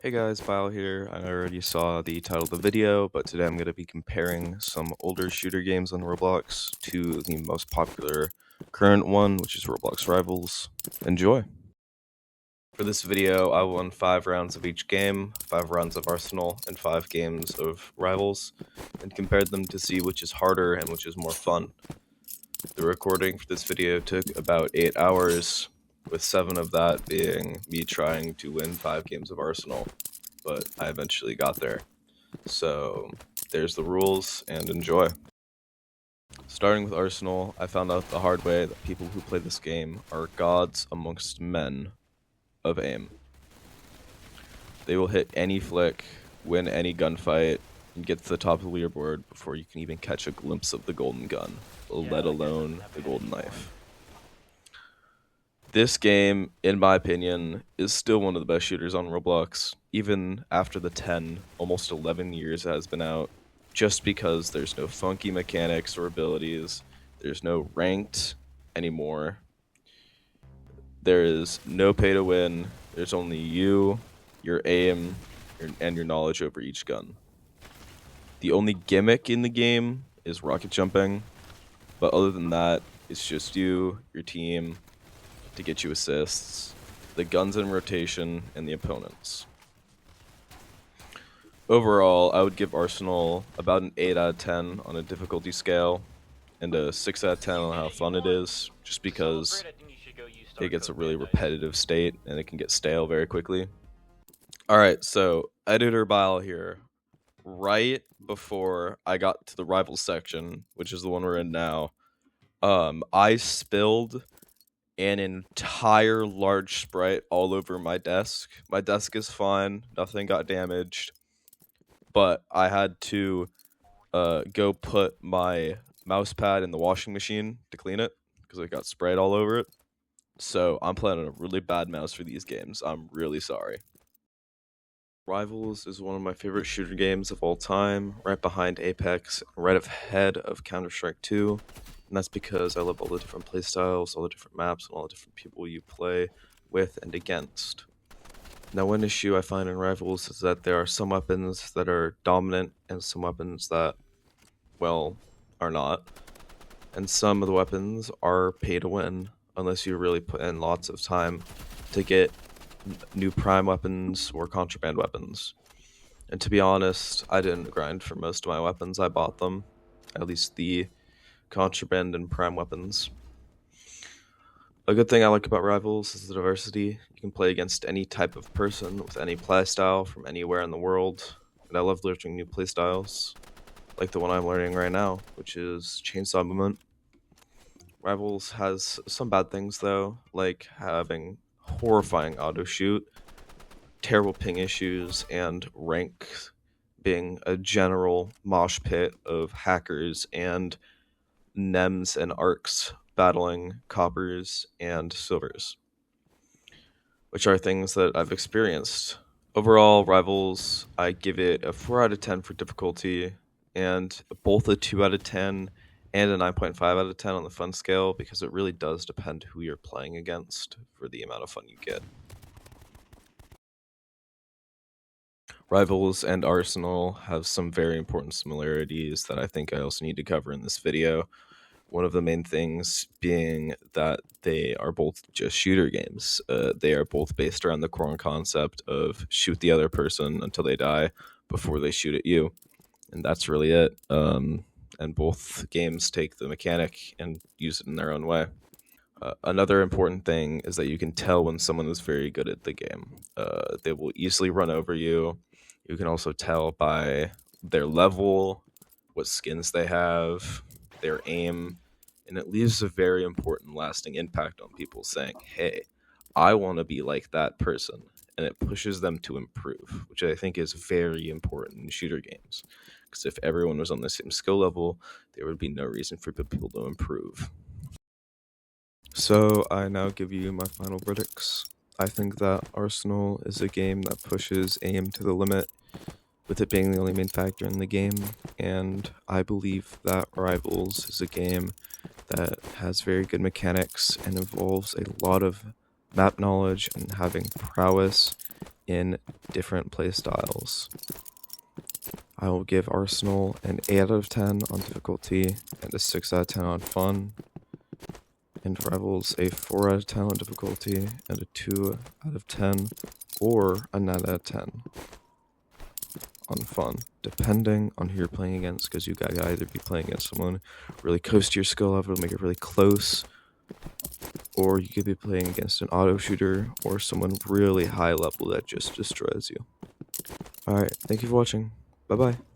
Hey guys, Bio here. I already saw the title of the video, but today I'm going to be comparing some older shooter games on Roblox to the most popular current one, which is Roblox Rivals. Enjoy! For this video, I won 5 rounds of each game, 5 rounds of Arsenal, and 5 games of Rivals, and compared them to see which is harder and which is more fun. The recording for this video took about 8 hours, with 7 of that being me trying to win 5 games of Arsenal. But I eventually got there. So there's the rules, and enjoy. Starting with Arsenal, I found out the hard way that people who play this game are gods amongst men of aim. They will hit any flick, win any gunfight, and get to the top of the leaderboard before you can even catch a glimpse of the golden gun, let alone the golden knife. This game, in my opinion, is still one of the best shooters on Roblox, even after the 10, almost 11 years it has been out, just because there's no funky mechanics or abilities, there's no ranked anymore, there is no pay to win, there's only you, your aim, and your knowledge over each gun. The only gimmick in the game is rocket jumping, but other than that, it's just you, your team, to get you assists, the guns in rotation, and the opponents. Overall, I would give Arsenal about an 8 out of 10 on a difficulty scale, and a 6 out of 10 on how fun it is, just because it gets a really repetitive state, and it can get stale very quickly. Alright, so editor Bile here. Right before I got to the rivals section, which is the one we're in now, I spilled an entire large Sprite all over my desk. My desk is fine, nothing got damaged, but I had to go put my mouse pad in the washing machine to clean it because it got Sprite all over it. So I'm playing on a really bad mouse for these games. I'm really sorry. Rivals is one of my favorite shooter games of all time, right behind Apex, right ahead of Counter-Strike 2. And that's because I love all the different playstyles, all the different maps, and all the different people you play with and against. Now, one issue I find in Rivals is that there are some weapons that are dominant and some weapons that, well, are not. And some of the weapons are pay to win, unless you really put in lots of time to get new prime weapons or contraband weapons. And to be honest, I didn't grind for most of my weapons, I bought them, at least the contraband and prime weapons. A good thing I like about Rivals is the diversity. You can play against any type of person with any playstyle from anywhere in the world, and I love learning new playstyles, like the one I'm learning right now, which is Chainsaw Movement. Rivals has some bad things though, like having horrifying auto shoot, terrible ping issues, and rank being a general mosh pit of hackers and nems and arcs battling coppers and silvers, which are things that I've experienced. Overall, Rivals, I give it a 4 out of 10 for difficulty, and both a 2 out of 10 and a 9.5 out of 10 on the fun scale, because it really does depend who you're playing against for the amount of fun you get. Rivals and Arsenal have some very important similarities that I think I also need to cover in this video. One of the main things being that they are both just shooter games. They are both based around the core concept of shoot the other person until they die before they shoot at you. And that's really it. And both games take the mechanic and use it in their own way. Another important thing is that you can tell when someone is very good at the game. They will easily run over you. You can also tell by their level, what skins they have, their aim, and it leaves a very important lasting impact on people saying, hey, I want to be like that person, and it pushes them to improve, which I think is very important in shooter games, because if everyone was on the same skill level, there would be no reason for people to improve. So I now give you my final verdicts. I think that Arsenal is a game that pushes aim to the limit, with it being the only main factor in the game, and I believe that Rivals is a game that has very good mechanics and involves a lot of map knowledge and having prowess in different playstyles. I will give Arsenal an 8 out of 10 on difficulty and a 6 out of 10 on fun, and Rebels a 4 out of 10 on difficulty and a 2 out of 10 or a 9 out of 10 on fun, depending on who you're playing against, because you gotta either be playing against someone really close to your skill level to make it really close, or you could be playing against an auto shooter or someone really high level that just destroys you. Alright, thank you for watching. Bye bye.